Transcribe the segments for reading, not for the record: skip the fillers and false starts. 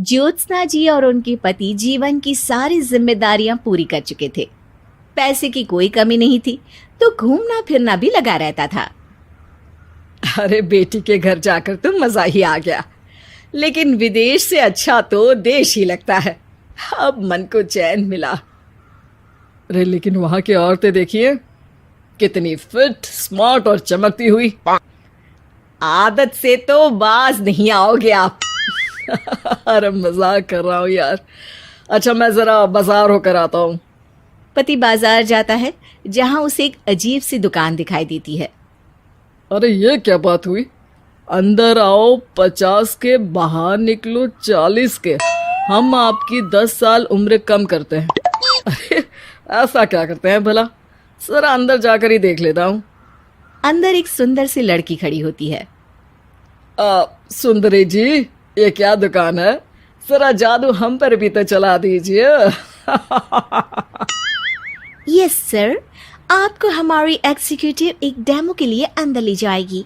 ज्योत्सना जी और उनके पति जीवन की सारी जिम्मेदारियां पूरी कर चुके थे। पैसे की कोई कमी नहीं थी, तो घूमना फिरना भी लगा रहता था। अरे बेटी के घर जाकर तो मजा ही आ गया, लेकिन विदेश से अच्छा तो देश ही लगता है। अब मन को चैन मिला। अरे लेकिन वहां की औरतें देखिए, कितनी फिट, स्मार्ट और चमकती हुई। आदत से तो बाज नहीं आओगे आप। अरे मजाक कर रहा हूँ यार। अच्छा मैं जरा बाजार होकर आता हूँ। पति बाजार जाता है, जहां उसे एक अजीब सी दुकान दिखाई देती है। अरे ये क्या बात हुई? अंदर आओ 50 के, बाहर निकलो 40 के। हम आपकी 10 साल उम्र कम करते हैं। अरे ऐसा क्या करते हैं भला? जरा अंदर जाकर ही देख लेता हूँ। अंदर एक सुंदर सी लड़की खड़ी होती है। सुंदरी जी, ये क्या दुकान है? जरा जादू हम पर भी तो चला दीजिए। यस सर, आपको हमारी एग्जीक्यूटिव एक डेमो के लिए अंदर ले जाएगी।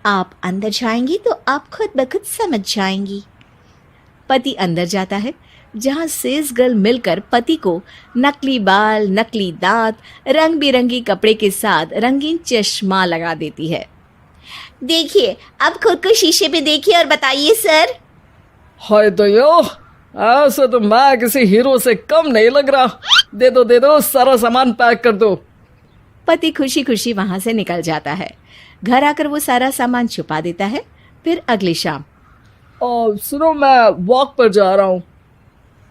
आप अंदर जाएंगी तो आप खुद ब खुद समझ जाएंगी। पति अंदर जाता है, जहां सेल्स गर्ल मिलकर पति को नकली बाल, नकली दांत, रंग बिरंगी कपड़े के साथ रंगीन चश्मा लगा देती है। देखिए, अब खुद को शीशे पे देखिए और बताइए सर। हाय दयो, ऐसे तो मैं किसी हीरो से कम नहीं लग रहा। दे दो, सारा सामान पैक कर दो। पति खुशी खुशी वहां से निकल जाता है। घर आकर वो सारा सामान छुपा देता है। फिर अगली शाम। सुनो, मैं वॉक पर जा रहा हूँ।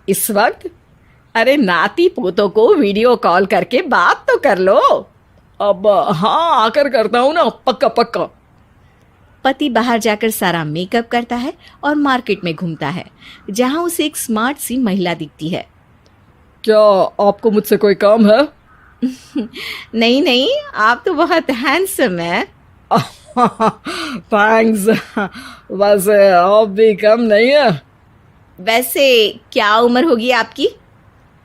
इस वक्त? अरे नाती पोतों को वीडियो कॉल करके बात तो कर लो। अब हाँ, आकर करता हूँ ना, पक्का पक्का। पति बाहर जाकर सारा मेकअप करता है और मार्केट में घूमता है, जहां उसे एक स्मार्ट सी महिला दिखती है। क्या आपको मुझसे कोई काम है? नहीं नहीं, आप तो बहुत हैंडसम है। थैंक्स। वैसे आप भी कम नहीं है। वैसे क्या उम्र होगी आपकी?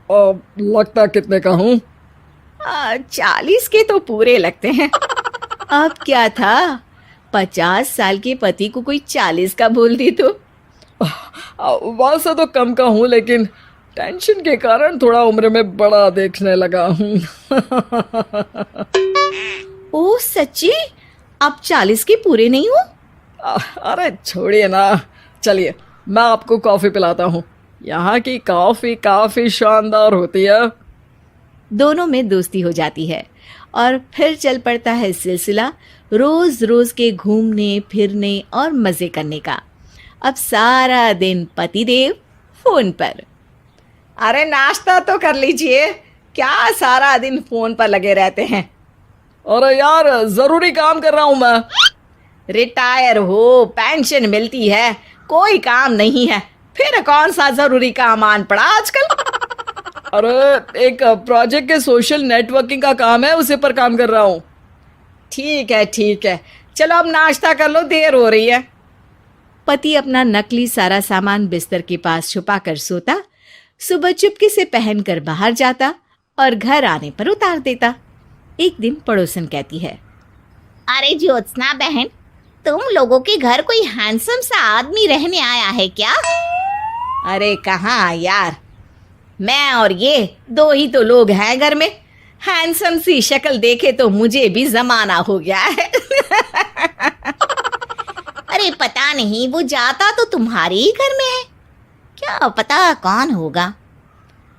लगता कितने का हूँ? 40 के तो पूरे लगते हैं। अब क्या था, 50 साल के पति को कोई 40 का बोल दी तो। वैसे तो कम का हूँ, लेकिन टेंशन के कारण थोड़ा उम्र में बड़ा देखने लगा हूँ। ओह सच्ची? आप 40 के पूरे नहीं हो? अरे छोड़िए ना, चलिए मैं आपको कॉफी पिलाता हूँ। यहाँ की कॉफी काफी शानदार होती है। दोनों में दोस्ती हो जाती है और फिर चल पड़ता है सिलसिला रोज रोज के घूमने फिरने और मजे करने का। अब सारा दिन पतिदेव फोन पर। अरे नाश्ता तो कर लीजिए, क्या सारा दिन फोन पर लगे रहते हैं? अरे यार, जरूरी काम कर रहा हूं मैं। रिटायर हो, पेंशन मिलती है, कोई काम नहीं है, फिर कौन सा जरूरी काम आन पड़ा आजकल? अरे एक प्रोजेक्ट के सोशल नेटवर्किंग का काम है, उसी पर काम कर रहा हूँ। ठीक है, चलो अब नाश्ता कर लो, देर हो रही है। पति अपना नकली सारा सामान बिस्तर के पास छुपा कर सोता, सुबह चुपके से पहनकर बाहर जाता और घर आने पर उतार देता। एक दिन पड़ोसन कहती है, अरे ज्योत्सना बहन, तुम लोगों के घर कोई हैंडसम सा आदमी रहने आया है क्या? अरे कहाँ यार, मैं और ये दो ही तो लोग हैं घर में। हैंडसम सी शक्ल देखे तो मुझे भी जमाना हो गया है। अरे पता नहीं, वो जाता तो तुम्हारे ही घर में है, क्या पता कौन होगा।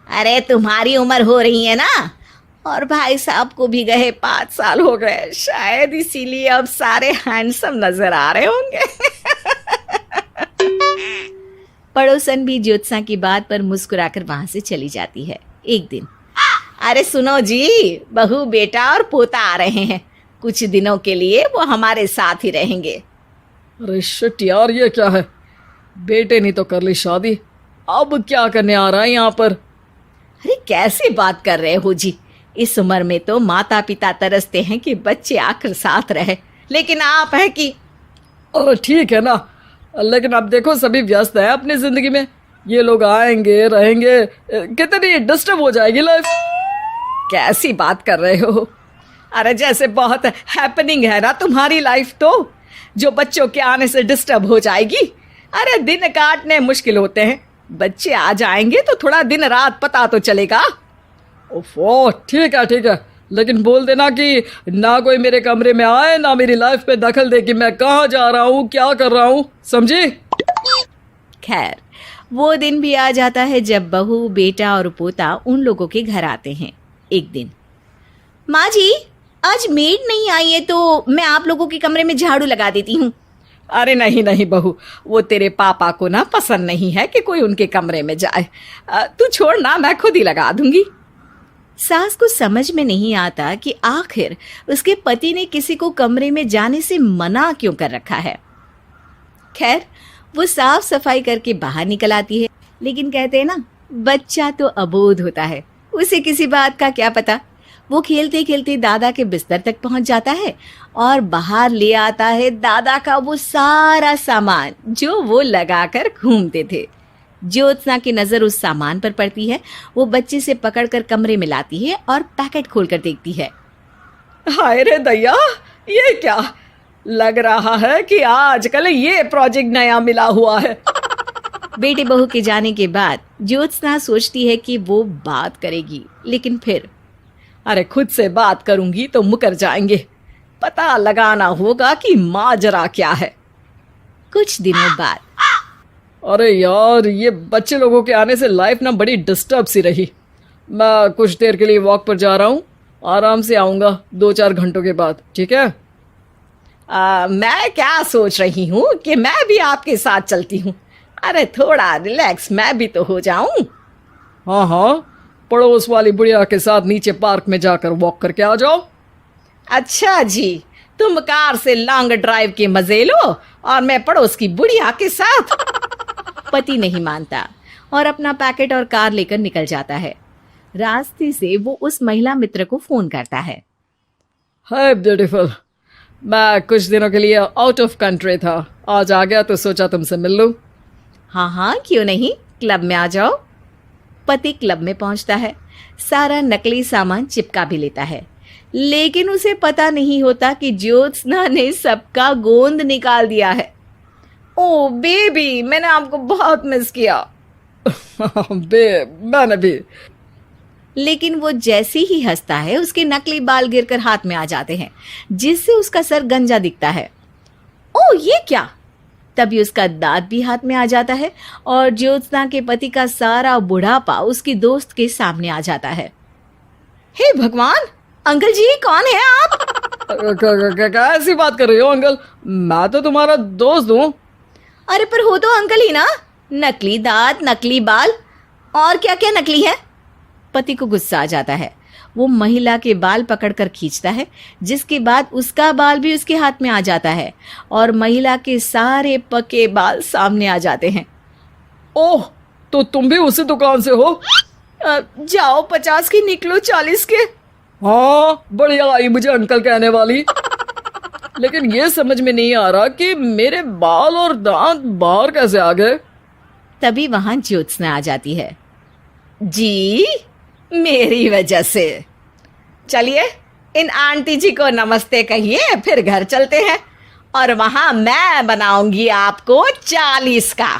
अरे तुम्हारी उम्र हो रही है ना, और भाई साहब को भी गए 5 साल हो गए, शायद इसीलिए अब सारे हैंडसम नजर आ रहे होंगे। पड़ोसन भी ज्योत्सना की बात पर मुस्कुराकर वहां से चली जाती है। एक दिन, अरे सुनो जी, बहू बेटा और पोता आ रहे हैं, कुछ दिनों के लिए वो हमारे साथ ही रहेंगे। अरे शिट यार, ये क्या है? बेटे ने तो कर ली शादी, अब क्या करने आ रहा है यहाँ पर? अरे कैसी बात कर रहे हो जी, इस उम्र में तो माता पिता तरसते हैं कि बच्चे आकर साथ रहे, लेकिन आप है कि। अरे ठीक है ना, लेकिन अब देखो सभी व्यस्त हैं अपनी जिंदगी में। ये लोग आएंगे रहेंगे, कितनी डिस्टर्ब हो जाएगी लाइफ। कैसी बात कर रहे हो? अरे जैसे बहुत हैपनिंग है ना तुम्हारी लाइफ, तो जो बच्चों के आने से डिस्टर्ब हो जाएगी। अरे दिन काटने मुश्किल होते हैं, बच्चे आ जाएंगे तो थोड़ा दिन रात पता तो चलेगा। ओफो, ठीक है, लेकिन बोल देना कि ना कोई मेरे कमरे में आए, ना मेरी लाइफ पे दखल दे कि मैं कहाँ जा रहा हूँ, क्या कर रहा हूँ, समझी? खैर, वो दिन भी आ जाता है जब बहू, बेटा और पोता उन लोगों के घर आते हैं। एक दिन, माँ जी, आज मेड नहीं आई है तो मैं आप लोगों के कमरे में झाड़ू लगा देती हूँ। अरे नहीं बहू, वो तेरे पापा को ना पसंद नहीं है कि कोई उनके कमरे में जाए। तू छोड़ ना, मैं खुद ही लगा दूंगी। सास को समझ में नहीं आता कि आखिर उसके पति ने किसी को कमरे में जाने से मना क्यों कर रखा है। खैर, वो साफ सफाई करके बाहर निकल आती है, लेकिन कहते हैं ना, बच्चा तो अबोध होता है, उसे किसी बात का क्या पता। वो खेलते खेलते दादा के बिस्तर तक पहुंच जाता है और बाहर ले आता है दादा का वो सारा सामान जो वो लगाकर घूमते थे। ज्योत्सना की नजर उस सामान पर पड़ती है। वो बच्चे से पकड़कर कमरे में लाती है और पैकेट खोलकर देखती है। हाय रे दैया, ये क्या लग रहा है कि आजकल ये प्रोजेक्ट नया मिला हुआ है। बेटे बहू के जाने के बाद ज्योत्सना सोचती है कि वो बात करेगी, लेकिन फिर अरे खुद से बात करूंगी तो मुकर जाएंगे। पता लगाना होगा कि माजरा क्या है। कुछ दिनों बाद, अरे यार, ये बच्चे लोगों के आने से लाइफ ना बड़ी डिस्टर्ब सी रही। मैं कुछ देर के लिए वॉक पर जा रहा हूँ, आराम से आऊँगा 2-4 घंटों के बाद, ठीक है? मैं क्या सोच रही हूँ कि मैं भी आपके साथ चलती हूँ। अरे थोड़ा रिलैक्स मैं भी तो हो जाऊं। हाँ, पड़ोस वाली बुढ़िया के साथ नीचे पार्क में जाकर वॉक करके आ जाओ। अच्छा जी, तुम कार से लॉन्ग ड्राइव के मजे लो और मैं पड़ोस की बुढ़िया के साथ। पति नहीं मानता और अपना पैकेट और कार लेकर निकल जाता है। रास्ते से वो उस महिला मित्र को फोन करता है। हाय ब्यूटीफुल, मैं कुछ दिनों के लिए आउट ऑफ कंट्री था, आज आ गया तो सोचा तुमसे मिल लूं। हाँ, क्यों नहीं, क्लब में आ जाओ। पति क्लब में पहुंचता है, सारा नकली सामान चिपका भी लेता है, लेकिन उसे पता नहीं होता कि ज्योत्सना ने सबका गोंद निकाल दिया है। ओ बेबी, मैंने आपको बहुत मिस किया। मैंने भी। लेकिन वो जैसे ही हंसता है, उसके नकली बाल गिरकर हाथ में आ जाते हैं, जिससे उसका सर गंजा दिखता है। ओ ये क्या! तभी उसका दांत भी हाथ में आ जाता है और ज्योत्सना के पति का सारा बुढ़ापा उसकी दोस्त के सामने आ जाता है। हे भगवान, अंकल जी, कौन है आप? कैसी बात कर रही हो अंकल? मैं तो तुम्हारा दोस्त हूँ। अरे पर हो तो अंकल ही ना। नकली दांत, नकली बाल और क्या क्या नकली है। पति को गुस्सा आ जाता है। वो महिला के बाल पकड़कर खींचता है, जिसके बाद उसका बाल भी उसके हाथ में आ जाता है और महिला के सारे पके बाल सामने आ जाते हैं। ओह, तो तुम भी उसी दुकान से हो? जाओ 50 की निकलो 40 के। हाँ, बढ़िया आई मुझे अंकल कहने वाली। लेकिन ये समझ में नहीं आ रहा कि मेरे बाल और दांत बाहर कैसे आ गए। तभी वहां ज्योत्सना आ जाती है। जी, मेरी वजह से। चलिए इन आंटी जी को नमस्ते कहिए, फिर घर चलते हैं और वहां मैं बनाऊंगी आपको 40 का।